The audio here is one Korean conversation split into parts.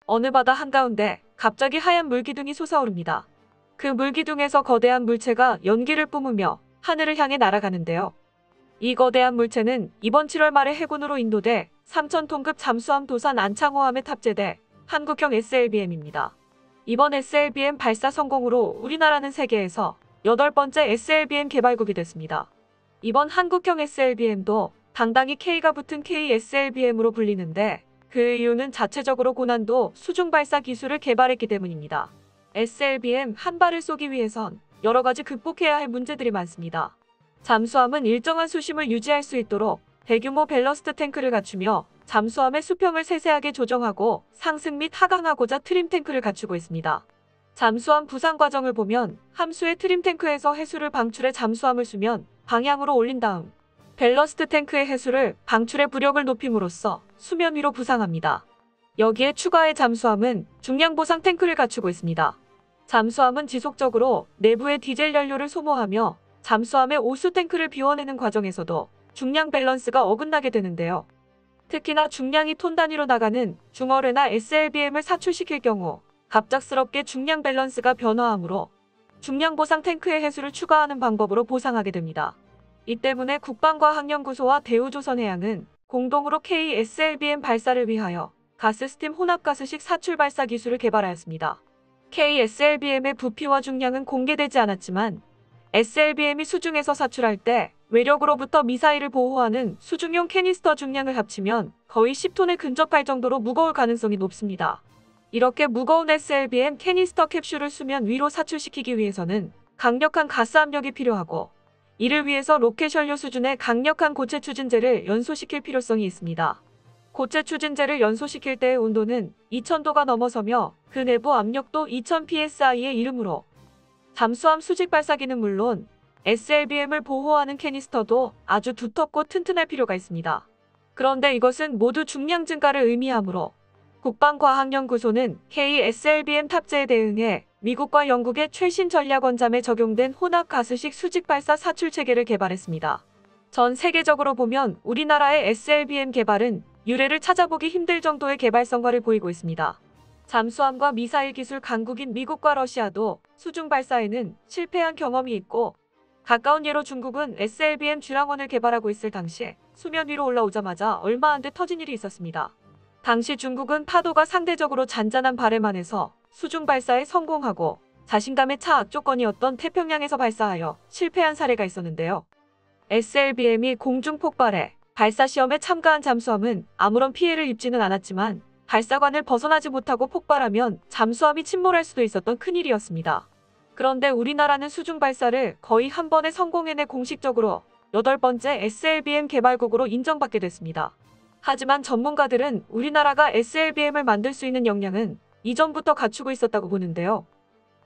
어느 바다 한가운데 갑자기 하얀 물기둥이 솟아오릅니다. 그 물기둥에서 거대한 물체가 연기를 뿜으며 하늘을 향해 날아가는데요. 이 거대한 물체는 이번 7월 말에 해군으로 인도돼 3,000톤급 잠수함 도산 안창호함에 탑재돼 한국형 SLBM입니다. 이번 SLBM 발사 성공으로 우리나라는 세계에서 8번째 SLBM 개발국이 됐습니다. 이번 한국형 SLBM도 당당히 K가 붙은 KSLBM으로 불리는데 그 이유는 자체적으로 고난도 수중 발사 기술을 개발했기 때문입니다. SLBM 한 발을 쏘기 위해선 여러 가지 극복해야 할 문제들이 많습니다. 잠수함은 일정한 수심을 유지할 수 있도록 대규모 밸러스트 탱크를 갖추며 잠수함의 수평을 세세하게 조정하고 상승 및 하강하고자 트림 탱크를 갖추고 있습니다. 잠수함 부상 과정을 보면 함수의 트림 탱크에서 해수를 방출해 잠수함을 수면 방향으로 올린 다음 밸러스트 탱크의 해수를 방출해 부력을 높임으로써 수면 위로 부상합니다. 여기에 추가해 잠수함은 중량 보상 탱크를 갖추고 있습니다. 잠수함은 지속적으로 내부의 디젤 연료를 소모하며 잠수함의 오수 탱크를 비워내는 과정에서도 중량 밸런스가 어긋나게 되는데요. 특히나 중량이 톤 단위로 나가는 중어뢰나 SLBM을 사출시킬 경우 갑작스럽게 중량 밸런스가 변화하므로 중량 보상 탱크의 해수를 추가하는 방법으로 보상하게 됩니다. 이 때문에 국방과학연구소와 대우조선해양은 공동으로 KSLBM 발사를 위하여 가스스팀 혼합가스식 사출 발사 기술을 개발하였습니다. KSLBM의 부피와 중량은 공개되지 않았지만 SLBM이 수중에서 사출할 때 외력으로부터 미사일을 보호하는 수중용 캐니스터 중량을 합치면 거의 10톤에 근접할 정도로 무거울 가능성이 높습니다. 이렇게 무거운 SLBM 캐니스터 캡슐을 수면 위로 사출시키기 위해서는 강력한 가스 압력이 필요하고 이를 위해서 로켓 연료 수준의 강력한 고체 추진제를 연소시킬 필요성이 있습니다. 고체 추진제를 연소시킬 때의 온도는 2000도가 넘어서며 그 내부 압력도 2000psi에 이르므로 잠수함 수직 발사기는 물론 SLBM을 보호하는 캐니스터도 아주 두텁고 튼튼할 필요가 있습니다. 그런데 이것은 모두 중량 증가를 의미하므로 국방과학연구소는 KSLBM 탑재에 대응해 미국과 영국의 최신 전략 원잠에 적용된 혼합 가스식 수직 발사 사출 체계를 개발했습니다. 전 세계적으로 보면 우리나라의 SLBM 개발은 유례를 찾아보기 힘들 정도의 개발 성과를 보이고 있습니다. 잠수함과 미사일 기술 강국인 미국과 러시아도 수중 발사에는 실패한 경험이 있고 가까운 예로 중국은 SLBM 쥐랑원을 개발하고 있을 당시에 수면 위로 올라오자마자 얼마 안 돼 터진 일이 있었습니다. 당시 중국은 파도가 상대적으로 잔잔한 바램안에서 수중 발사에 성공하고 자신감에 차 악조건이었던 태평양에서 발사하여 실패한 사례가 있었는데요. SLBM이 공중 폭발해 발사 시험에 참가한 잠수함은 아무런 피해를 입지는 않았지만 발사관을 벗어나지 못하고 폭발하면 잠수함이 침몰할 수도 있었던 큰일이었습니다. 그런데 우리나라는 수중 발사를 거의 한 번에 성공해내 공식적으로 8번째 SLBM 개발국으로 인정받게 됐습니다. 하지만 전문가들은 우리나라가 SLBM을 만들 수 있는 역량은 이전부터 갖추고 있었다고 보는데요.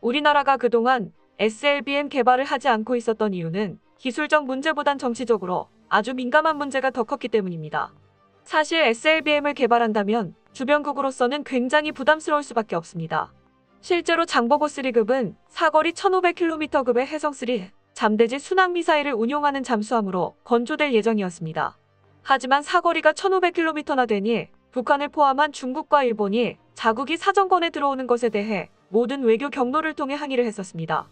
우리나라가 그동안 SLBM 개발을 하지 않고 있었던 이유는 기술적 문제보단 정치적으로 아주 민감한 문제가 더 컸기 때문입니다. 사실 SLBM을 개발한다면 주변국으로서는 굉장히 부담스러울 수밖에 없습니다. 실제로 장보고 3급은 사거리 1500km급의 해성3 잠대지 순항미사일을 운용하는 잠수함으로 건조될 예정이었습니다. 하지만 사거리가 1500km나 되니 북한을 포함한 중국과 일본이 자국이 사정권에 들어오는 것에 대해 모든 외교 경로를 통해 항의를 했었습니다.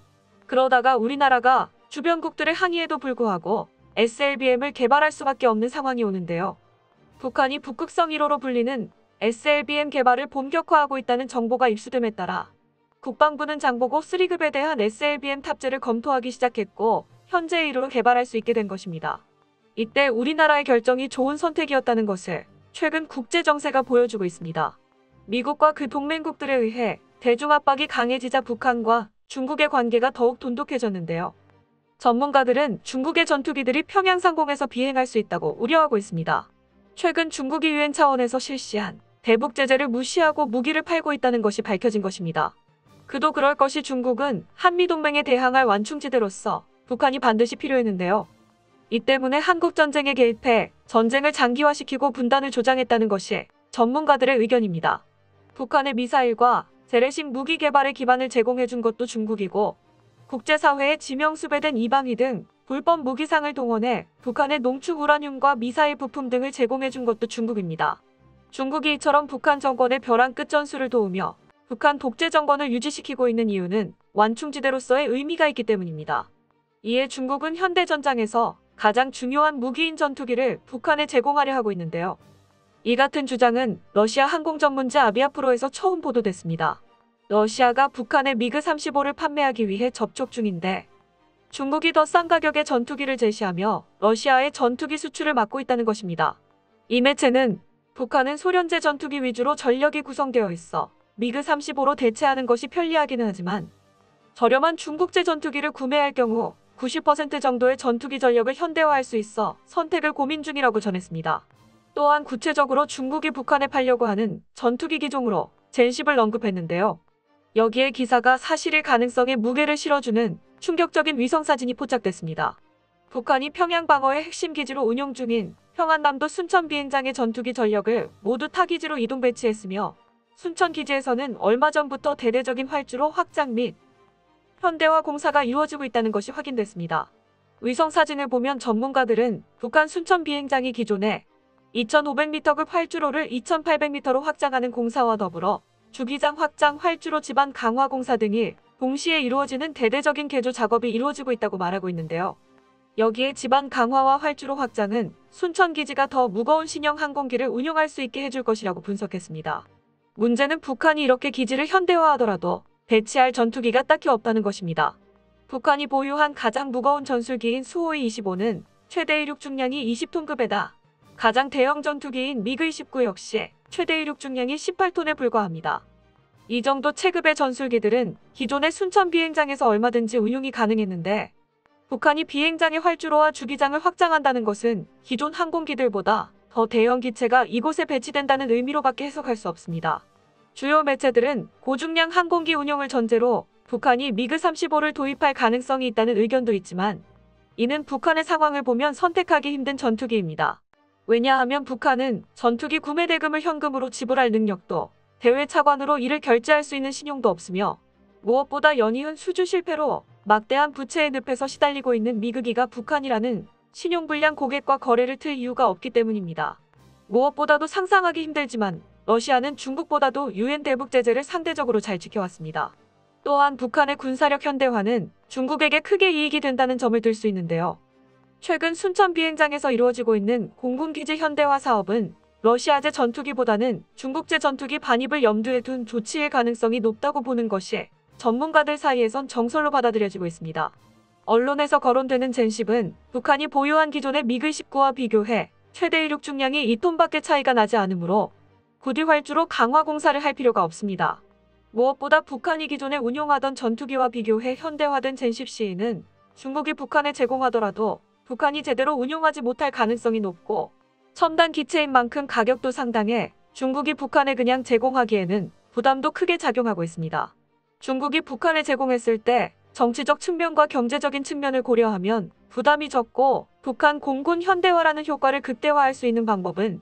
그러다가 우리나라가 주변국들의 항의에도 불구하고 SLBM을 개발할 수밖에 없는 상황이 오는데요. 북한이 북극성 1호로 불리는 SLBM 개발을 본격화하고 있다는 정보가 입수됨에 따라 국방부는 장보고 3급에 대한 SLBM 탑재를 검토하기 시작했고 현재 이르러 개발할 수 있게 된 것입니다. 이때 우리나라의 결정이 좋은 선택이었다는 것을 최근 국제 정세가 보여주고 있습니다. 미국과 그 동맹국들에 의해 대중 압박이 강해지자 북한과 중국의 관계가 더욱 돈독해졌는데요. 전문가들은 중국의 전투기들이 평양 상공에서 비행할 수 있다고 우려하고 있습니다. 최근 중국이 유엔 차원에서 실시한 대북 제재를 무시하고 무기를 팔고 있다는 것이 밝혀진 것입니다. 그도 그럴 것이 중국은 한미동맹에 대항할 완충지대로서 북한이 반드시 필요했는데요. 이 때문에 한국전쟁에 개입해 전쟁을 장기화시키고 분단을 조장했다는 것이 전문가들의 의견입니다. 북한의 미사일과 재래식 무기 개발의 기반을 제공해준 것도 중국이고 국제사회에 지명수배된 이방위 등 불법 무기상을 동원해 북한의 농축 우라늄과 미사일 부품 등을 제공해준 것도 중국입니다. 중국이 이처럼 북한 정권의 벼랑 끝 전술을 도우며 북한 독재 정권을 유지시키고 있는 이유는 완충지대로서의 의미가 있기 때문입니다. 이에 중국은 현대 전장에서 가장 중요한 무기인 전투기를 북한에 제공하려 하고 있는데요. 이 같은 주장은 러시아 항공 전문지 아비아프로에서 처음 보도됐습니다. 러시아가 북한에 미그 35를 판매하기 위해 접촉 중인데 중국이 더 싼 가격의 전투기를 제시하며 러시아의 전투기 수출을 막고 있다는 것입니다. 이 매체는 북한은 소련제 전투기 위주로 전력이 구성되어 있어 미그 35로 대체하는 것이 편리하기는 하지만 저렴한 중국제 전투기를 구매할 경우 90% 정도의 전투기 전력을 현대화할 수 있어 선택을 고민 중이라고 전했습니다. 또한 구체적으로 중국이 북한에 팔려고 하는 전투기 기종으로 젠10을 언급했는데요. 여기에 기사가 사실일 가능성에 무게를 실어주는 충격적인 위성사진이 포착됐습니다. 북한이 평양 방어의 핵심 기지로 운용 중인 평안남도 순천 비행장의 전투기 전력을 모두 타기지로 이동 배치했으며 순천 기지에서는 얼마 전부터 대대적인 활주로 확장 및 현대화 공사가 이루어지고 있다는 것이 확인됐습니다. 위성 사진을 보면 전문가들은 북한 순천 비행장이 기존에 2500m급 활주로를 2800m로 확장하는 공사와 더불어 주기장 확장, 활주로 지반 강화 공사 등이 동시에 이루어지는 대대적인 개조 작업이 이루어지고 있다고 말하고 있는데요. 여기에 지반 강화와 활주로 확장은 순천 기지가 더 무거운 신형 항공기를 운용할 수 있게 해줄 것이라고 분석했습니다. 문제는 북한이 이렇게 기지를 현대화하더라도 배치할 전투기가 딱히 없다는 것입니다. 북한이 보유한 가장 무거운 전술기인 수호이 25는 최대 이륙 중량이 20톤급에다 가장 대형 전투기인 미그 29 역시 최대 이륙 중량이 18톤에 불과합니다. 이 정도 체급의 전술기들은 기존의 순천 비행장에서 얼마든지 운용이 가능했는데 북한이 비행장의 활주로와 주기장을 확장한다는 것은 기존 항공기들보다 더 대형 기체가 이곳에 배치된다는 의미로밖에 해석할 수 없습니다. 주요 매체들은 고중량 항공기 운용을 전제로 북한이 미그 35를 도입할 가능성이 있다는 의견도 있지만 이는 북한의 상황을 보면 선택하기 힘든 전투기입니다. 왜냐하면 북한은 전투기 구매 대금을 현금으로 지불할 능력도 대외 차관으로 이를 결제할 수 있는 신용도 없으며 무엇보다 연이은 수주 실패로 막대한 부채의 늪에서 시달리고 있는 미그기가 북한이라는 신용불량 고객과 거래를 틀 이유가 없기 때문입니다. 무엇보다도 상상하기 힘들지만 러시아는 중국보다도 유엔 대북 제재를 상대적으로 잘 지켜왔습니다. 또한 북한의 군사력 현대화는 중국에게 크게 이익이 된다는 점을 들 수 있는데요. 최근 순천 비행장에서 이루어지고 있는 공군기지 현대화 사업은 러시아제 전투기보다는 중국제 전투기 반입을 염두에 둔 조치일 가능성이 높다고 보는 것이 전문가들 사이에선 정설로 받아들여지고 있습니다. 언론에서 거론되는 젠10은 북한이 보유한 기존의 미그 19와 비교해 최대 이륙 중량이 2톤밖에 차이가 나지 않으므로 굳이 활주로 강화 공사를 할 필요가 없습니다. 무엇보다 북한이 기존에 운용하던 전투기와 비교해 현대화된 젠10C는 중국이 북한에 제공하더라도 북한이 제대로 운용하지 못할 가능성이 높고 첨단 기체인 만큼 가격도 상당해 중국이 북한에 그냥 제공하기에는 부담도 크게 작용하고 있습니다. 중국이 북한에 제공했을 때 정치적 측면과 경제적인 측면을 고려하면 부담이 적고 북한 공군 현대화라는 효과를 극대화할 수 있는 방법은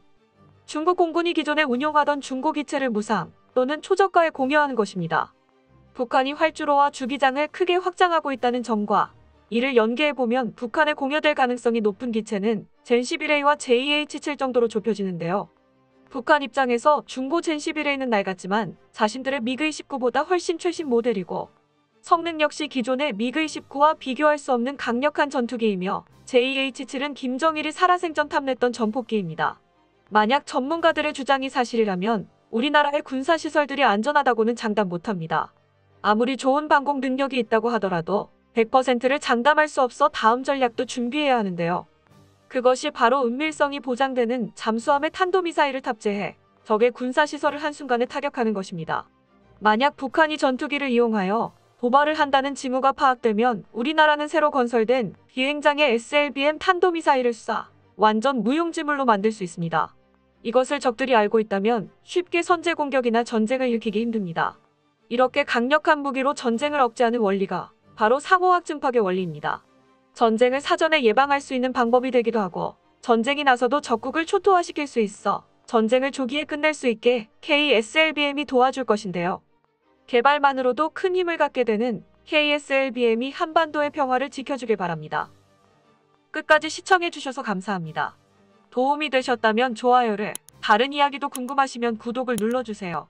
중국 공군이 기존에 운용하던 중고기체를 무상 또는 초저가에 공여하는 것입니다. 북한이 활주로와 주기장을 크게 확장하고 있다는 점과 이를 연계해보면 북한에 공여될 가능성이 높은 기체는 젠11A와 JH7 정도로 좁혀지는데요. 북한 입장에서 중고 젠11A는 낡았지만 자신들의 미그 29보다 훨씬 최신 모델이고 성능 역시 기존의 미그 29와 비교할 수 없는 강력한 전투기이며 JH7은 김정일이 살아생전 탐냈던 전폭기입니다. 만약 전문가들의 주장이 사실이라면 우리나라의 군사시설들이 안전하다고는 장담 못합니다. 아무리 좋은 방공 능력이 있다고 하더라도 100%를 장담할 수 없어 다음 전략도 준비해야 하는데요. 그것이 바로 은밀성이 보장되는 잠수함에 탄도미사일을 탑재해 적의 군사시설을 한순간에 타격하는 것입니다. 만약 북한이 전투기를 이용하여 도발을 한다는 징후가 파악되면 우리나라는 새로 건설된 비행장에 SLBM 탄도미사일을 쏴 완전 무용지물로 만들 수 있습니다. 이것을 적들이 알고 있다면 쉽게 선제 공격이나 전쟁을 일으키기 힘듭니다. 이렇게 강력한 무기로 전쟁을 억제하는 원리가 바로 상호학 증폭의 원리입니다. 전쟁을 사전에 예방할 수 있는 방법이 되기도 하고 전쟁이 나서도 적국을 초토화시킬 수 있어 전쟁을 조기에 끝낼 수 있게 KSLBM이 도와줄 것인데요. 개발만으로도 큰 힘을 갖게 되는 KSLBM이 한반도의 평화를 지켜주길 바랍니다. 끝까지 시청해주셔서 감사합니다. 도움이 되셨다면 좋아요를, 다른 이야기도 궁금하시면 구독을 눌러주세요.